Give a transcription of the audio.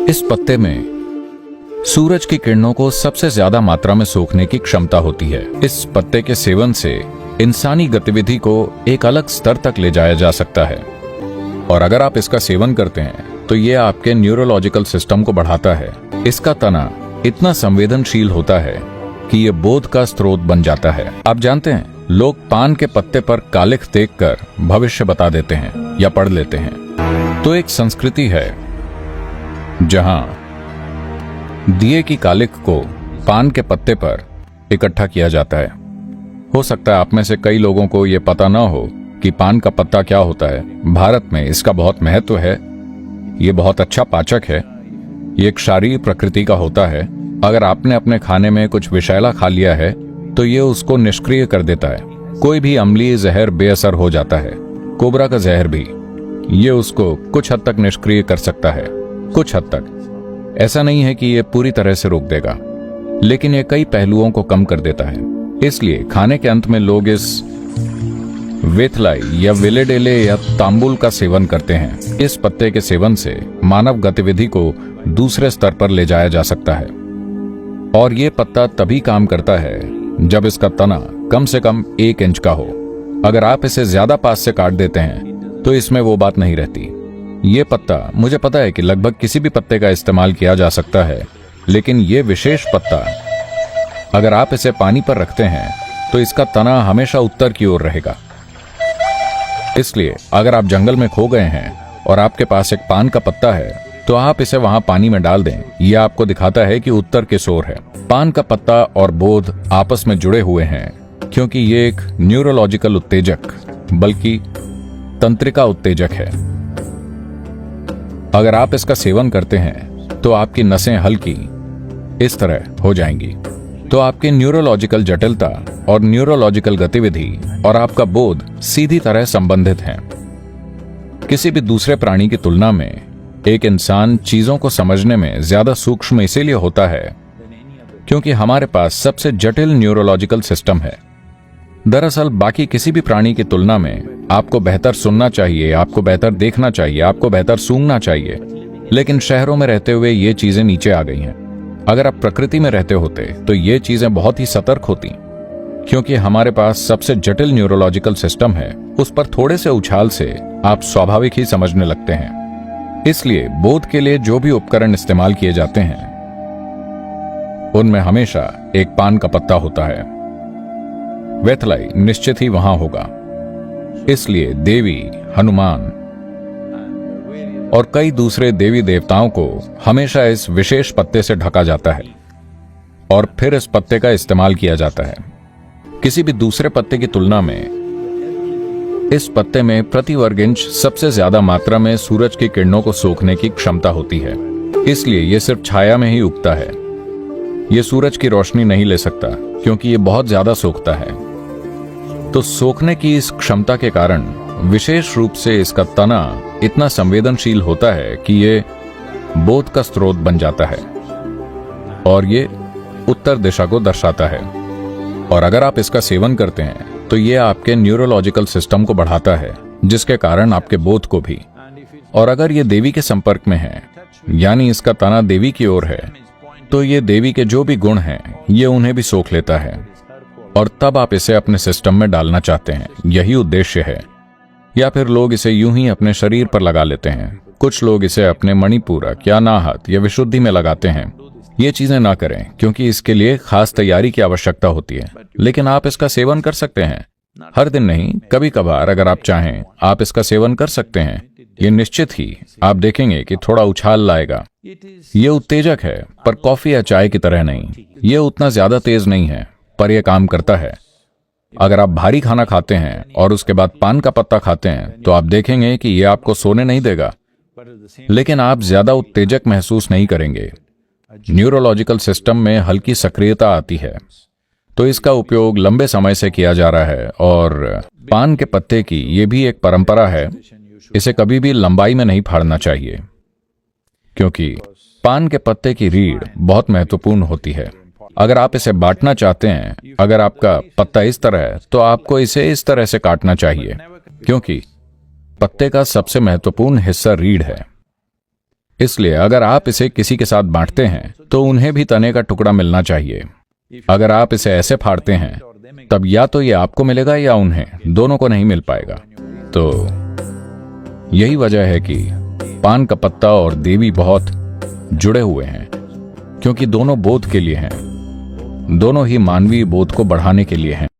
इस पत्ते में सूरज की किरणों को सबसे ज्यादा मात्रा में सोखने की क्षमता होती है। इस पत्ते के सेवन से इंसानी गतिविधि को एक अलग स्तर तक ले जाया जा सकता है। और अगर आप इसका सेवन करते हैं तो ये आपके न्यूरोलॉजिकल सिस्टम को बढ़ाता है। इसका तना इतना संवेदनशील होता है कि ये बोध का स्रोत बन जाता है। आप जानते हैं, लोग पान के पत्ते पर कालिख देखकर भविष्य बता देते हैं या पढ़ लेते हैं। तो एक संस्कृति है जहां दिए की कालिख को पान के पत्ते पर इकट्ठा किया जाता है। हो सकता है आप में से कई लोगों को यह पता ना हो कि पान का पत्ता क्या होता है। भारत में इसका बहुत महत्व है। ये बहुत अच्छा पाचक है। ये एक शारीरिक प्रकृति का होता है। अगर आपने अपने खाने में कुछ विषैला खा लिया है तो ये उसको निष्क्रिय कर देता है। कोई भी अम्लीय जहर बेअसर हो जाता है। कोबरा का जहर भी ये उसको कुछ हद तक निष्क्रिय कर सकता है। कुछ हद तक, ऐसा नहीं है कि ये पूरी तरह से रोक देगा, लेकिन ये कई पहलुओं को कम कर देता है। इसलिए खाने के अंत में लोग इस वेथलाई या विलेडेले या तांबुल का सेवन करते हैं। इस पत्ते के सेवन से मानव गतिविधि को दूसरे स्तर पर ले जाया जा सकता है। और ये पत्ता तभी काम करता है जब इसका तना कम से कम 1 इंच का हो। अगर आप इसे ज्यादा पास से काट देते हैं तो इसमें वो बात नहीं रहती। ये पत्ता, मुझे पता है कि लगभग किसी भी पत्ते का इस्तेमाल किया जा सकता है, लेकिन ये विशेष पत्ता अगर आप इसे पानी पर रखते हैं तो इसका तना हमेशा उत्तर की ओर रहेगा। इसलिए अगर आप जंगल में खो गए हैं और आपके पास एक पान का पत्ता है तो आप इसे वहां पानी में डाल दें। यह आपको दिखाता है कि उत्तर किस ओर है। पान का पत्ता और बोध आपस में जुड़े हुए हैं क्योंकि ये एक न्यूरोलॉजिकल उत्तेजक बल्कि तंत्रिका उत्तेजक है। अगर आप इसका सेवन करते हैं तो आपकी नसें हल्की इस तरह हो जाएंगी, तो आपकी न्यूरोलॉजिकल जटिलता और न्यूरोलॉजिकल गतिविधि और आपका बोध सीधी तरह संबंधित हैं। किसी भी दूसरे प्राणी की तुलना में एक इंसान चीजों को समझने में ज्यादा सूक्ष्म इसीलिए होता है क्योंकि हमारे पास सबसे जटिल न्यूरोलॉजिकल सिस्टम है। दरअसल बाकी किसी भी प्राणी की तुलना में आपको बेहतर सुनना चाहिए, आपको बेहतर देखना चाहिए, आपको बेहतर सूंघना चाहिए, लेकिन शहरों में रहते हुए ये चीजें नीचे आ गई हैं। अगर आप प्रकृति में रहते होते तो ये चीजें बहुत ही सतर्क होती, क्योंकि हमारे पास सबसे जटिल न्यूरोलॉजिकल सिस्टम है। उस पर थोड़े से उछाल से आप स्वाभाविक ही समझने लगते हैं। इसलिए बोध के लिए जो भी उपकरण इस्तेमाल किए जाते हैं उनमें हमेशा एक पान का पत्ता होता है। वेथलाई निश्चित ही वहां होगा। इसलिए देवी, हनुमान और कई दूसरे देवी देवताओं को हमेशा इस विशेष पत्ते से ढका जाता है और फिर इस पत्ते का इस्तेमाल किया जाता है। किसी भी दूसरे पत्ते की तुलना में इस पत्ते में प्रति वर्ग इंच सबसे ज्यादा मात्रा में सूरज की किरणों को सोखने की क्षमता होती है। इसलिए यह सिर्फ छाया में ही उगता है। यह सूरज की रोशनी नहीं ले सकता क्योंकि यह बहुत ज्यादा सोखता है। तो सोखने की इस क्षमता के कारण विशेष रूप से इसका तना इतना संवेदनशील होता है कि यह बोध का स्रोत बन जाता है और यह उत्तर दिशा को दर्शाता है। और अगर आप इसका सेवन करते हैं तो यह आपके न्यूरोलॉजिकल सिस्टम को बढ़ाता है, जिसके कारण आपके बोध को भी। और अगर यह देवी के संपर्क में है, यानी इसका तना देवी की ओर है, तो ये देवी के जो भी गुण हैं ये उन्हें भी सोख लेता है और तब आप इसे अपने सिस्टम में डालना चाहते हैं। यही उद्देश्य है। या फिर लोग इसे यूं ही अपने शरीर पर लगा लेते हैं। कुछ लोग इसे अपने मणिपूरक या नाहत या विशुद्धि में लगाते हैं। ये चीजें ना करें क्योंकि इसके लिए खास तैयारी की आवश्यकता होती है, लेकिन आप इसका सेवन कर सकते हैं। हर दिन नहीं, कभी कभार अगर आप चाहें आप इसका सेवन कर सकते हैं। ये निश्चित ही आप देखेंगे कि थोड़ा उछाल लाएगा। ये उत्तेजक है, पर कॉफी या चाय की तरह नहीं। ये उतना ज्यादा तेज नहीं है, पर यह काम करता है। अगर आप भारी खाना खाते हैं और उसके बाद पान का पत्ता खाते हैं तो आप देखेंगे कि यह आपको सोने नहीं देगा, लेकिन आप ज्यादा उत्तेजक महसूस नहीं करेंगे। न्यूरोलॉजिकल सिस्टम में हल्की सक्रियता आती है। तो इसका उपयोग लंबे समय से किया जा रहा है और पान के पत्ते की ये भी एक परंपरा है। इसे कभी भी लंबाई में नहीं फाड़ना चाहिए क्योंकि पान के पत्ते की रीढ़ बहुत महत्वपूर्ण होती है। अगर आप इसे बांटना चाहते हैं, अगर आपका पत्ता इस तरह है तो आपको इसे इस तरह से काटना चाहिए क्योंकि पत्ते का सबसे महत्वपूर्ण हिस्सा रीढ़ है। इसलिए अगर आप इसे किसी के साथ बांटते हैं तो उन्हें भी तने का टुकड़ा मिलना चाहिए। अगर आप इसे ऐसे फाड़ते हैं तब या तो ये आपको मिलेगा या उन्हें, दोनों को नहीं मिल पाएगा। तो यही वजह है कि पान का पत्ता और देवी बहुत जुड़े हुए हैं, क्योंकि दोनों बोध के लिए हैं, दोनों ही मानवीय बोध को बढ़ाने के लिए हैं।